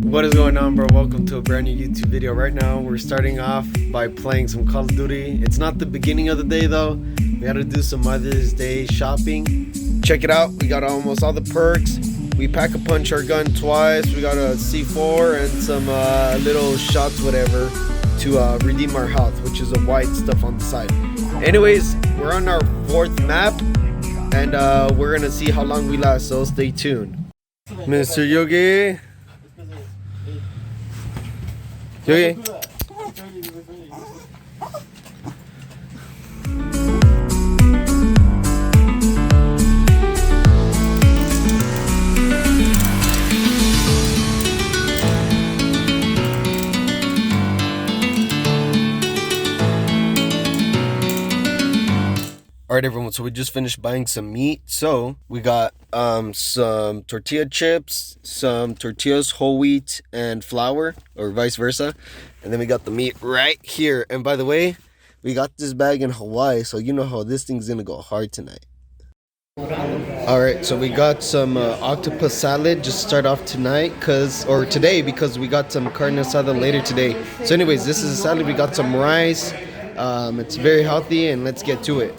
What is going on, bro? Welcome to a brand new YouTube video. Right now we're starting off by playing some Call of Duty. It's not the beginning of the day though. We had to do some Mother's Day shopping. Check it out, we got almost all the perks. We pack a punch our gun twice. We got a C4 and some little shots whatever to redeem our health, which is a white stuff on the side. Anyways, we're on our 4th map and we're gonna see how long we last, so stay tuned. Mr. Yogi. Yogi. Alright everyone, so we just finished buying some meat. So we got some tortilla chips, some tortillas, whole wheat and flour, or vice versa, and then we got the meat right here. And by the way, we got this bag in Hawaii, so you know how this thing's gonna go hard tonight. Alright, so we got some octopus salad just to start off tonight, today, because we got some carne asada later today. So anyways, this is a salad. We got some rice. It's very healthy, and let's get to it.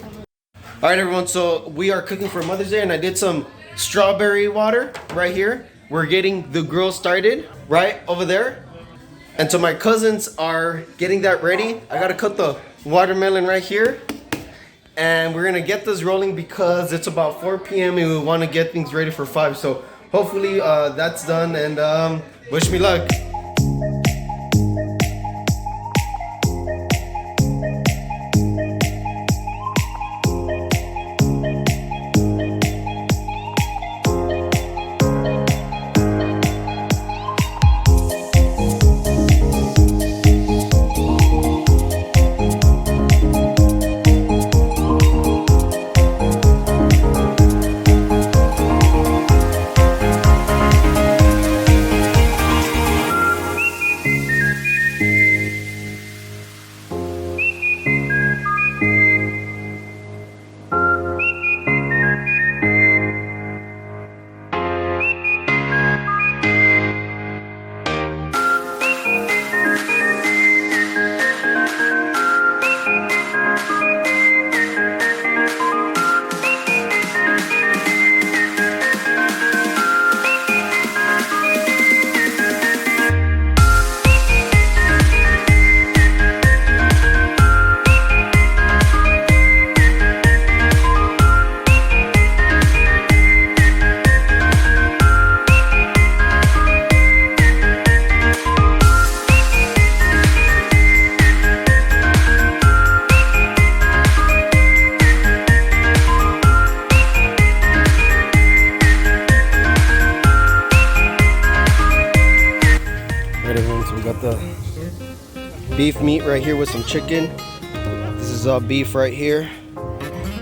Alright everyone, so we are cooking for Mother's Day and I did some strawberry water right here. We're getting the grill started right over there. And so my cousins are getting that ready. I gotta cut the watermelon right here. And we're gonna get this rolling because it's about 4 p.m. and we wanna get things ready for 5. So hopefully that's done, and wish me luck. The beef meat right here with some chicken. This is all beef right here.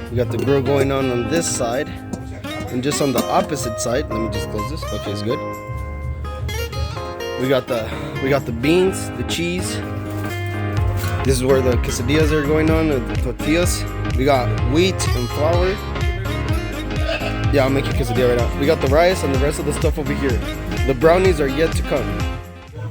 We got the grill going on this side, and just on the opposite side, let me just close this. Okay, it's good. We got the beans, the cheese. This is where the quesadillas are going on, the tortillas. We got wheat and flour. Yeah, I'll make you quesadilla right now. We got the rice and the rest of the stuff over here. The brownies are yet to come.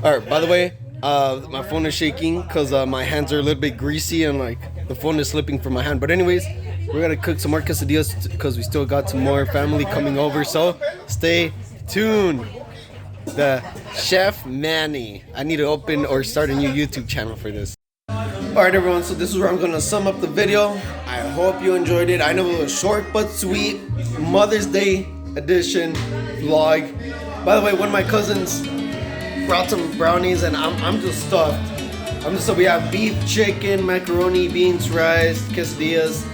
Alright, by the way, my phone is shaking because my hands are a little bit greasy and like the phone is slipping from my hand. But anyways, we're gonna cook some more quesadillas because we still got some more family coming over. So stay tuned. The Chef Manny. I need to open or start a new YouTube channel for this. Alright everyone, so this is where I'm gonna sum up the video. I hope you enjoyed it. I know it was short but sweet. Mother's Day edition vlog. By the way, one of my cousins brought some brownies and I'm just stuffed. So we have beef, chicken, macaroni, beans, rice, quesadillas.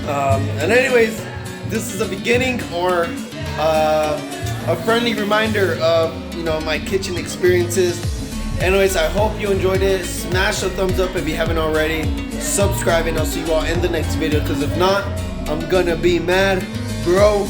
And anyways, this is a beginning or a friendly reminder of my kitchen experiences. Anyways, I hope you enjoyed it. Smash a thumbs up if you haven't already. Subscribe, and I'll see you all in the next video, because if not, I'm gonna be mad, bro.